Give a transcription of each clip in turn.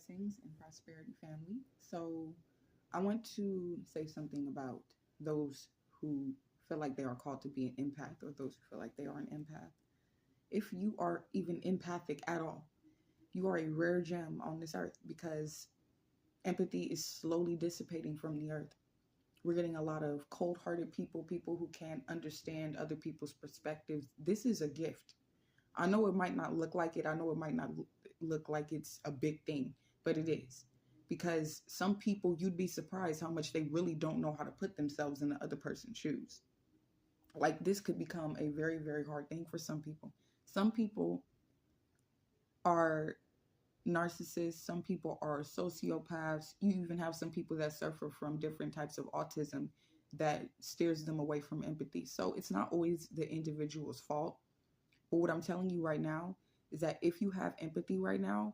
Blessings and Prosperity family. So, I want to say something about those who feel like they are called to be an empath or those who feel like they are an empath. If you are even empathic at all, you are a rare gem on this earth because empathy is slowly dissipating from the earth. We're getting a lot of cold hearted people, people who can't understand other people's perspectives. This is a gift. I know it might not look like it. I know it might not look like it's a big thing, but it is. Because some people, you'd be surprised how much they really don't know how to put themselves in the other person's shoes. Like, this could become a very, very hard thing for some people. Some people are narcissists, some people are sociopaths. You even have some people that suffer from different types of autism that steers them away from empathy. So it's not always the individual's fault. But what I'm telling you right now is that if you have empathy right now,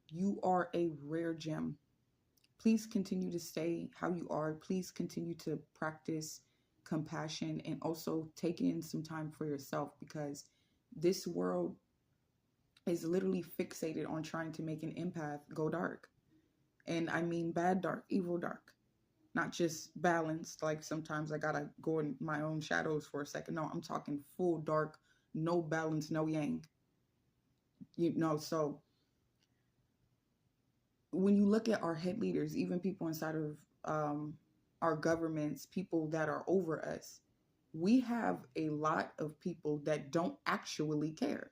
you are a rare gem. Please continue to stay how you are. Please continue to practice compassion and also take in some time for yourself because this world is literally fixated on trying to make an empath go dark. And I mean bad dark, evil dark, not just balanced. Like sometimes I gotta go in my own shadows for a second. No, I'm talking full dark, no balance, no yang. So when you look at our head leaders, even people inside of our governments, people that are over us, we have a lot of people that don't actually care,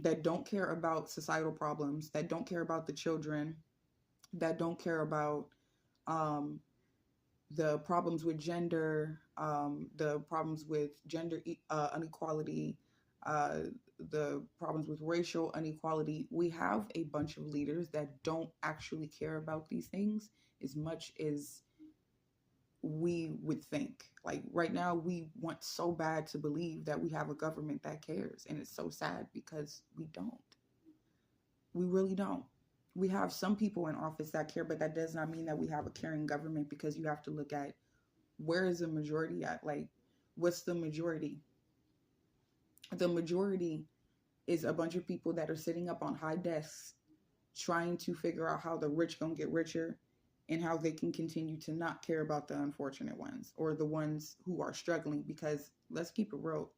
that don't care about societal problems, that don't care about the children, that don't care about um, the problems with gender, the problems with gender inequality, uh, the problems with racial inequality. We have a bunch of leaders that don't actually care about these things as much as we would think. Like right now, we want so bad to believe that we have a government that cares. And it's so sad because we don't. We really don't. We have some people in office that care, but that does not mean that we have a caring government because you have to look at where is the majority at? Like, what's the majority? The majority is a bunch of people that are sitting up on high desks trying to figure out how the rich gonna get richer and how they can continue to not care about the unfortunate ones or the ones who are struggling. Because let's keep it real,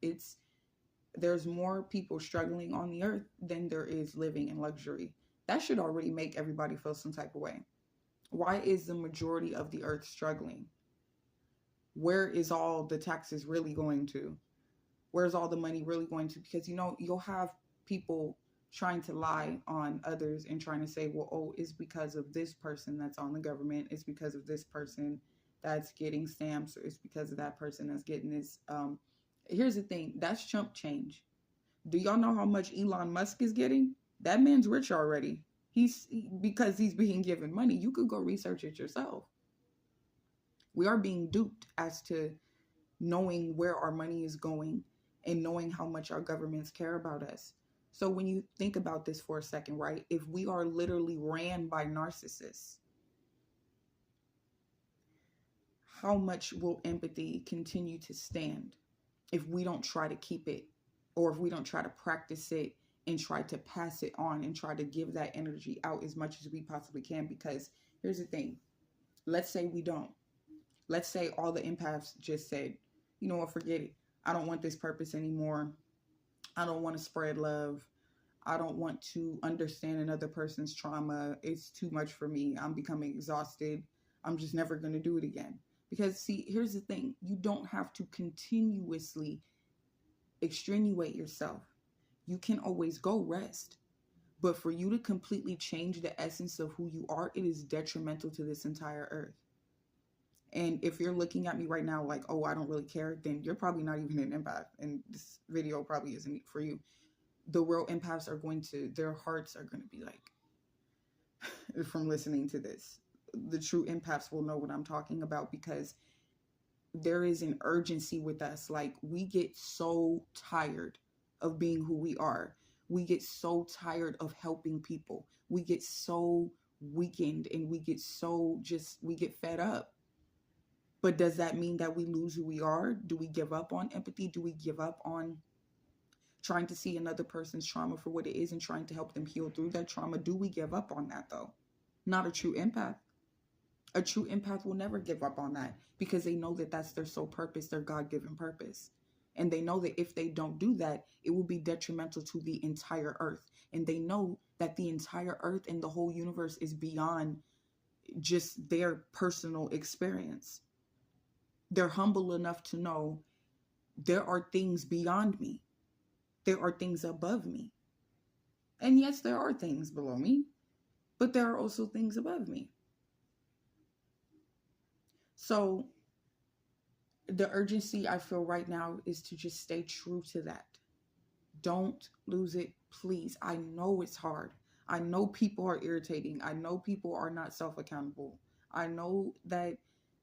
there's more people struggling on the earth than there is living in luxury. That should already make everybody feel some type of way. Why is the majority of the earth struggling? Where is all the taxes really going to? Where's all the money really going to? Because you'll have people trying to lie on others and trying to say, well, oh, it's because of this person that's on the government, it's because of this person that's getting stamps, or it's because of that person that's getting this. Here's the thing, that's chump change. Do y'all know how much Elon Musk is getting? That man's rich already. Because he's being given money. You could go research it yourself. We are being duped as to knowing where our money is going and knowing how much our governments care about us. So when you think about this for a second, right? If we are literally ran by narcissists, how much will empathy continue to stand if we don't try to keep it, or if we don't try to practice it and try to pass it on and try to give that energy out as much as we possibly can? Because here's the thing, let's say we don't. Let's say all the empaths just said, you know what, forget it. I don't want this purpose anymore. I don't want to spread love. I don't want to understand another person's trauma. It's too much for me. I'm becoming exhausted. I'm just never going to do it again. Because see, here's the thing. You don't have to continuously extenuate yourself. You can always go rest. But for you to completely change the essence of who you are, it is detrimental to this entire earth. And if you're looking at me right now like, oh, I don't really care, then you're probably not even an empath. And this video probably isn't for you. The real empaths their hearts are going to be like, from listening to this, the true empaths will know what I'm talking about, because there is an urgency with us. Like, we get so tired of being who we are. We get so tired of helping people. We get so weakened and we get fed up. But does that mean that we lose who we are? Do we give up on empathy? Do we give up on trying to see another person's trauma for what it is and trying to help them heal through that trauma? Do we give up on that though? Not a true empath. A true empath will never give up on that because they know that that's their sole purpose, their God-given purpose. And they know that if they don't do that, it will be detrimental to the entire earth. And they know that the entire earth and the whole universe is beyond just their personal experience. They're humble enough to know there are things beyond me. There are things above me. And yes, there are things below me, but there are also things above me. So the urgency I feel right now is to just stay true to that. Don't lose it, please. I know it's hard. I know people are irritating. I know people are not self-accountable. I know that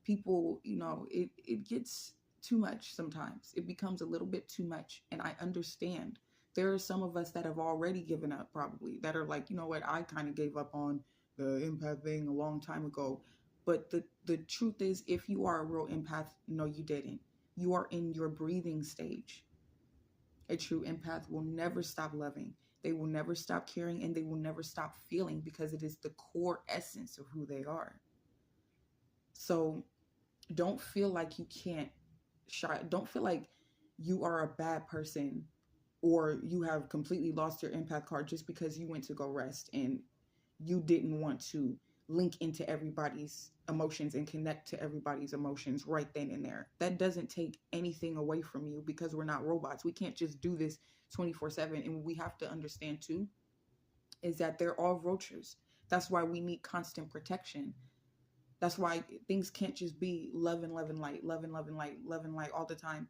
people, it gets too much sometimes. It becomes a little bit too much. And I understand. There are some of us that have already given up, probably, that are like, you know what, I kind of gave up on the empath thing a long time ago. But the truth is, if you are a real empath, no, you didn't. You are in your breathing stage. A true empath will never stop loving. They will never stop caring, and they will never stop feeling because it is the core essence of who they are. So don't feel like you can't don't feel like you are a bad person or you have completely lost your empath card just because you went to go rest and you didn't want to link into everybody's emotions and connect to everybody's emotions right then and there. That doesn't take anything away from you because we're not robots. We can't just do this 24/7. And what we have to understand too is that they're all vultures. That's why we need constant protection. That's why things can't just be love and love and light, love and love and light, love and light all the time.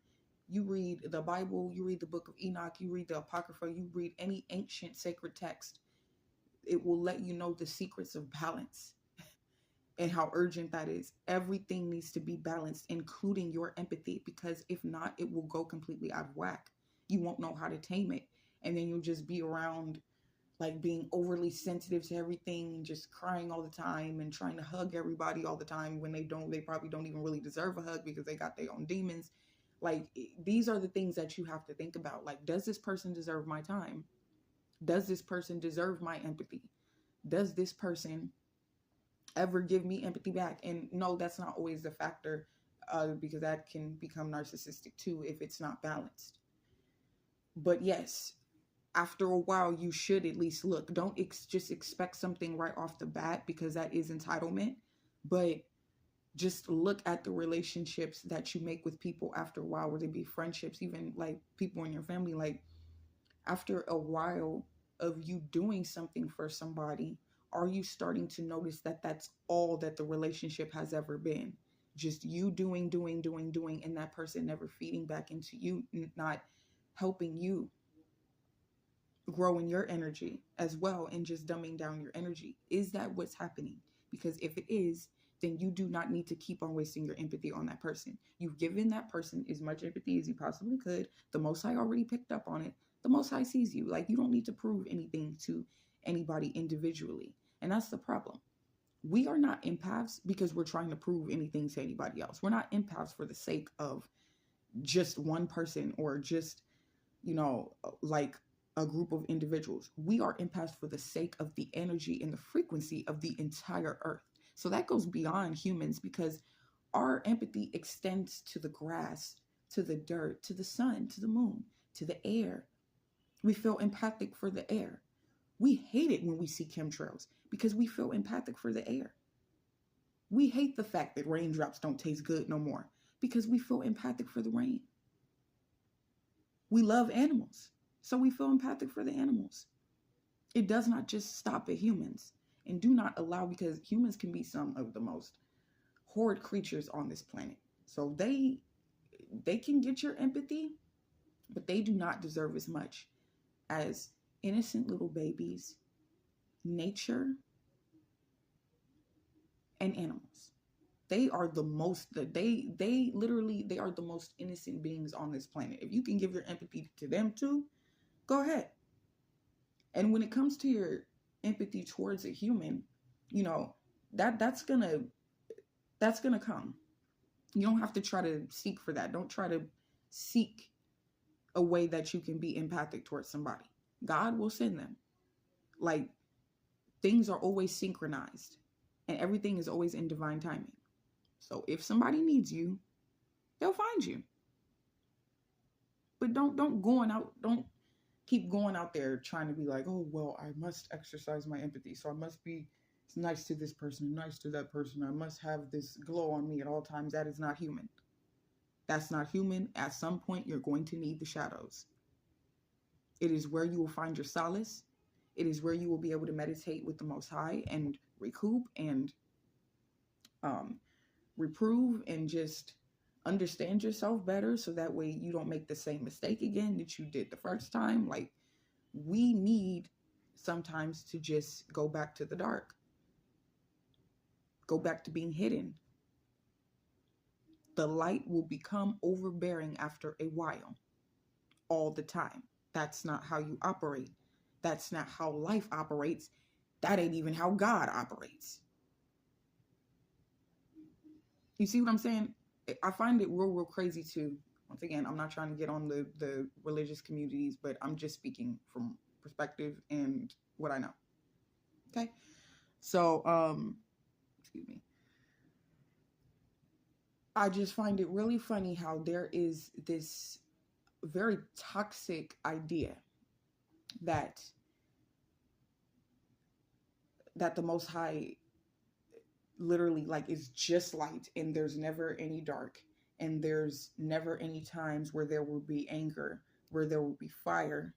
You read the Bible, you read the book of Enoch, you read the Apocrypha, you read any ancient sacred text. It will let you know the secrets of balance and how urgent that is. Everything needs to be balanced, including your empathy, because if not, it will go completely out of whack. You won't know how to tame it. And then you'll just be around like being overly sensitive to everything and just crying all the time and trying to hug everybody all the time when they probably don't even really deserve a hug because they got their own demons. Like, these are the things that you have to think about. Like, does this person deserve my time? Does this person deserve my empathy? Does this person ever give me empathy back? And no, that's not always the factor, because that can become narcissistic too if it's not balanced. But yes, after a while, you should at least look. Don't just expect something right off the bat because that is entitlement. But just look at the relationships that you make with people after a while, whether it be friendships, even like people in your family. Like, after a while of you doing something for somebody, are you starting to notice that that's all that the relationship has ever been? Just you doing, and that person never feeding back into you, not helping you grow in your energy as well, and just dumbing down your energy. Is that what's happening? Because if it is, then you do not need to keep on wasting your empathy on that person. You've given that person as much empathy as you possibly could. The Most High already picked up on it. The Most High sees you. Like, you don't need to prove anything to anybody individually. And that's the problem. We are not empaths because we're trying to prove anything to anybody else. We're not empaths for the sake of just one person or just, like a group of individuals. We are empaths for the sake of the energy and the frequency of the entire earth. So that goes beyond humans because our empathy extends to the grass, to the dirt, to the sun, to the moon, to the air. We feel empathic for the air. We hate it when we see chemtrails because we feel empathic for the air. We hate the fact that raindrops don't taste good no more because we feel empathic for the rain. We love animals, so we feel empathic for the animals. It does not just stop at humans. And do not allow, because humans can be some of the most horrid creatures on this planet. So they can get your empathy, but they do not deserve as much as innocent little babies, nature, and animals. They are the most, they literally, they are the most innocent beings on this planet. If you can give your empathy to them too, go ahead. And when it comes to your empathy towards a human, that's gonna come. You don't have to try to seek for that. Don't try to seek a way that you can be empathic towards somebody. God will send them. Like, things are always synchronized. And everything is always in divine timing. So if somebody needs you, they'll find you. But don't keep going out there trying to be like, oh, well, I must exercise my empathy. So I must be nice to this person, nice to that person. I must have this glow on me at all times. That is not human. That's not human. At some point, you're going to need the shadows. It is where you will find your solace. It is where you will be able to meditate with the Most High and recoup and reprove and just understand yourself better, so that way you don't make the same mistake again that you did the first time. Like, we need sometimes to just go back to the dark, go back to being hidden. The light will become overbearing after a while. All the time. That's not how you operate. That's not how life operates. That ain't even how God operates. You see what I'm saying? I find it real crazy too. Once again, I'm not trying to get on the religious communities, but I'm just speaking from perspective and what I know. Okay? So, excuse me. I just find it really funny how there is this very toxic idea that the Most High literally like is just light, and there's never any dark, and there's never any times where there will be anger, where there will be fire.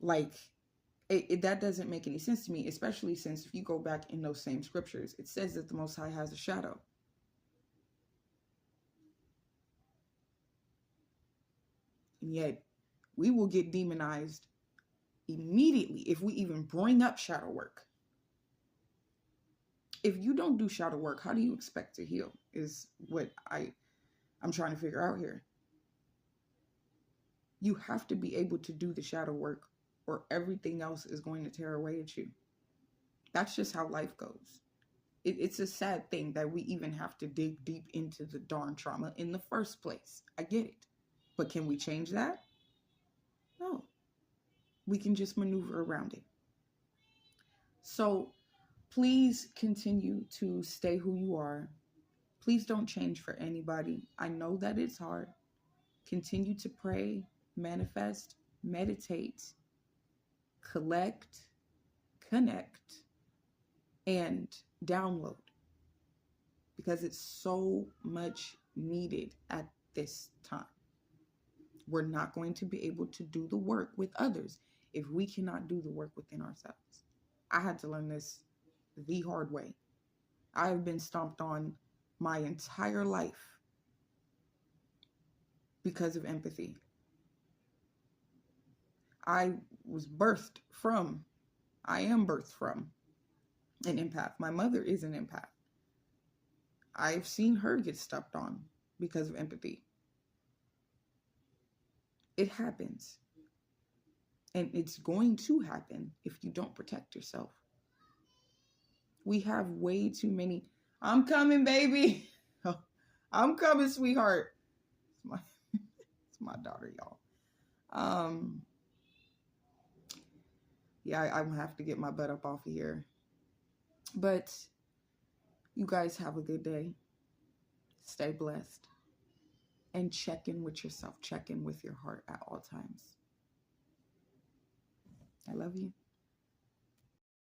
Like, that doesn't make any sense to me, especially since if you go back in those same scriptures, it says that the Most High has a shadow. And yet we will get demonized immediately if we even bring up shadow work. If you don't do shadow work, how do you expect to heal? Is what I'm trying to figure out here. You have to be able to do the shadow work, or everything else is going to tear away at you. That's just how life goes. It's a sad thing that we even have to dig deep into the darn trauma in the first place. I get it. But can we change that? No. We can just maneuver around it. So please continue to stay who you are. Please don't change for anybody. I know that it's hard. Continue to pray, manifest, meditate, collect, connect, and download, because it's so much needed at this time. We're not going to be able to do the work with others if we cannot do the work within ourselves. I had to learn this the hard way. I have been stomped on my entire life because of empathy. I am birthed from an empath. My mother is an empath. I've seen her get stepped on because of empathy. It happens. And it's going to happen if you don't protect yourself. We have way too many. I'm coming, baby. I'm coming, sweetheart. It's my daughter, y'all. Yeah, I'm gonna have to get my butt up off of here. But you guys have a good day. Stay blessed. And check in with yourself. Check in with your heart at all times. I love you.